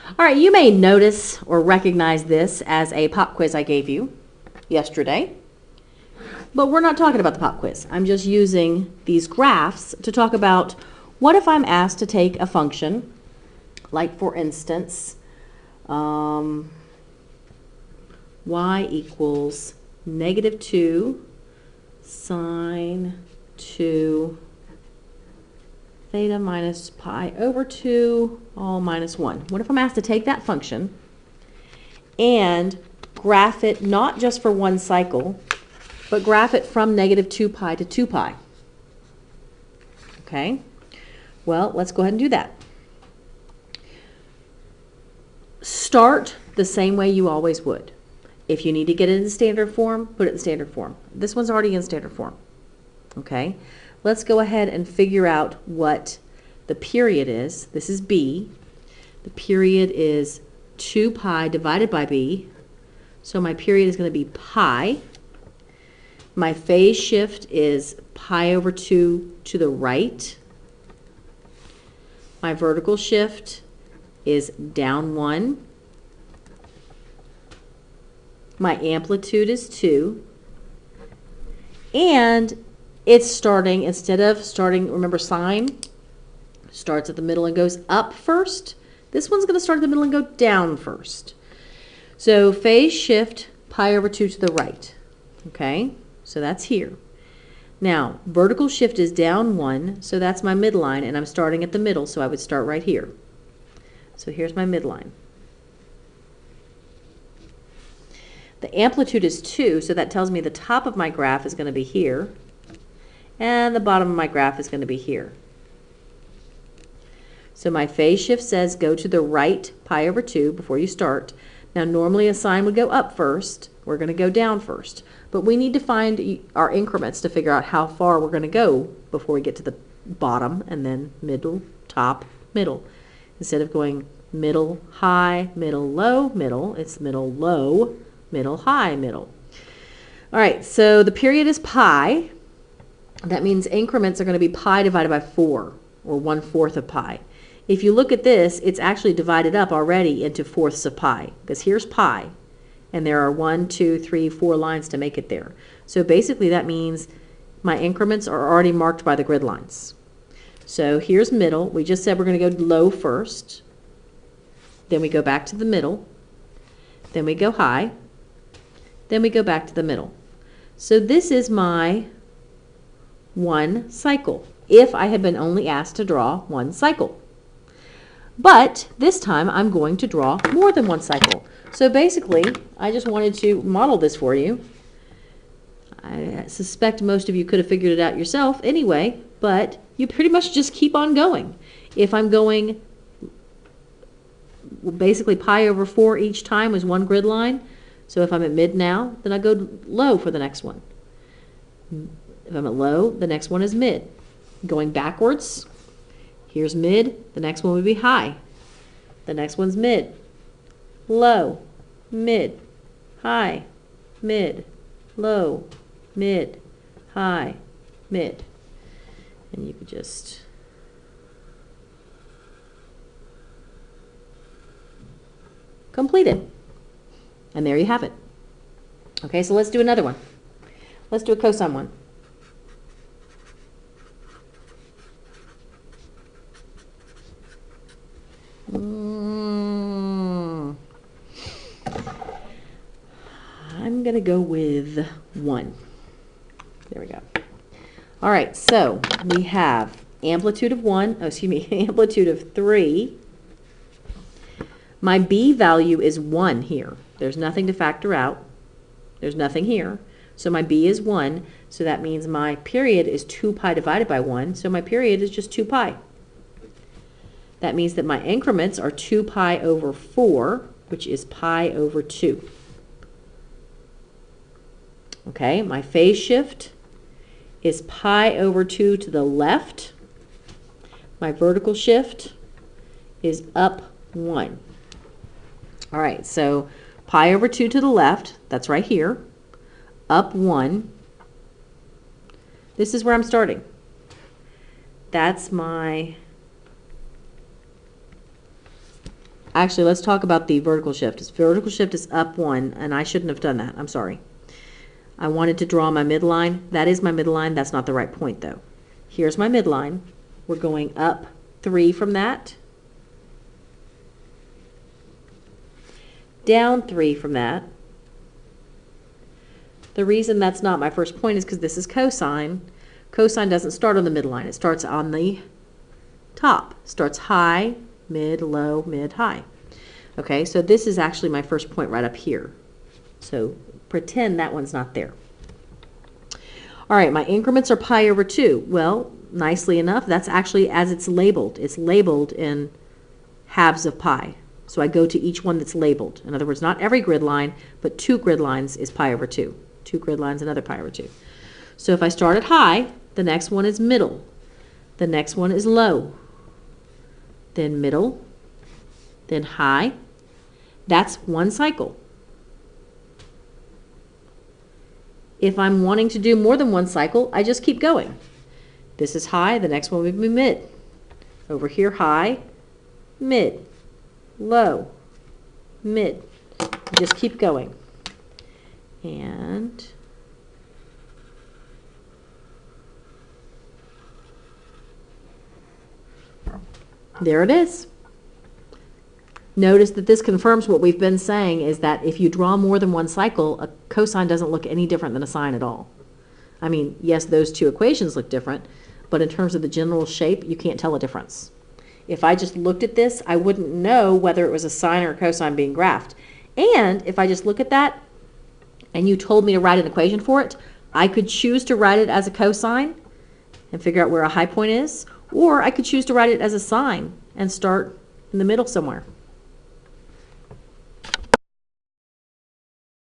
All right, you may notice or recognize this as a pop quiz I gave you yesterday, but we're not talking about the pop quiz. I'm just using these graphs to talk about what if I'm asked to take a function, like for instance, y equals -2 sine 2 theta minus pi over 2 all minus 1. What if I'm asked to take that function and graph it not just for one cycle, but graph it from -2 pi to 2 pi? Okay, well, let's go ahead and do that. Start the same way you always would. If you need to get it in standard form, put it in standard form. This one's already in standard form. Okay, let's go ahead and figure out what the period is. This is b. The period is 2 pi divided by b. So my period is going to be pi. My phase shift is pi over 2 to the right. My vertical shift is down 1. My amplitude is 2. And it's starting, instead of starting, remember sine starts at the middle and goes up first. This one's going to start at the middle and go down first. So phase shift pi over 2 to the right. Okay, so that's here. Now, vertical shift is down 1, so that's my midline, and I'm starting at the middle, so I would start right here. So here's my midline. The amplitude is 2, so that tells me the top of my graph is going to be here, and the bottom of my graph is going to be here. So my phase shift says go to the right pi over 2 before you start. Now normally a sine would go up first. We're going to go down first. But we need to find our increments to figure out how far we're going to go before we get to the bottom, and then middle, top, middle. Instead of going middle, high, middle, low, middle, it's middle, low, middle, high, middle. All right, so the period is pi. That means increments are going to be pi divided by 4, or 1/4 of pi. If you look at this, it's actually divided up already into fourths of pi, because here's pi, and there are 1, 2, 3, 4 lines to make it there. So basically that means my increments are already marked by the grid lines. So here's middle. We just said we're going to go low first. Then we go back to the middle. Then we go high. Then we go back to the middle. So this is my one cycle, if I had been only asked to draw one cycle. But this time I'm going to draw more than one cycle. So basically, I just wanted to model this for you. I suspect most of you could have figured it out yourself anyway, but you pretty much just keep on going. If I'm going basically pi over 4 each time is one grid line. So if I'm at mid now, then I go low for the next one. If I'm at low, the next one is mid. Going backwards, here's mid, the next one would be high. The next one's mid, low, mid, high, mid, low, mid, high, mid. And you could just complete it. And there you have it. Okay, so let's do another one. Let's do a cosine one. I'm going to go with 1. There we go. All right, so we have amplitude of 1, amplitude of 3. My b value is 1 here. There's nothing to factor out. There's nothing here. So my b is 1. So that means my period is 2 pi divided by 1. So my period is just 2 pi. That means that my increments are 2 pi over 4, which is pi over 2. Okay, my phase shift is pi over 2 to the left. My vertical shift is up 1. All right, so pi over 2 to the left, that's right here, up 1. This is where I'm starting. That's my Actually, let's talk about the vertical shift. Vertical shift is up 1, and I shouldn't have done that. I'm sorry. I wanted to draw my midline. That is my midline. That's not the right point, though. Here's my midline. We're going up 3 from that, down 3 from that. The reason that's not my first point is because this is cosine. Cosine doesn't start on the midline. It starts on the top. Starts high, mid, low, mid, high. Okay, so this is actually my first point right up here. So pretend that one's not there. All right, my increments are pi over 2. Well, nicely enough, that's actually as it's labeled. It's labeled in halves of pi. So I go to each one that's labeled. In other words, not every grid line, but 2 grid lines is pi over 2. 2 grid lines, another pi over 2. So if I start at high, the next one is middle. The next one is low. Then middle. Then high. That's one cycle. If I'm wanting to do more than one cycle, I just keep going. This is high, the next one would be mid. Over here, high, mid, low, mid. Just keep going. And there it is. Notice that this confirms what we've been saying, is that if you draw more than one cycle, a cosine doesn't look any different than a sine at all. I mean, yes, those two equations look different, but in terms of the general shape, you can't tell a difference. If I just looked at this, I wouldn't know whether it was a sine or a cosine being graphed. And if I just look at that, and you told me to write an equation for it, I could choose to write it as a cosine and figure out where a high point is, or I could choose to write it as a sine and start in the middle somewhere.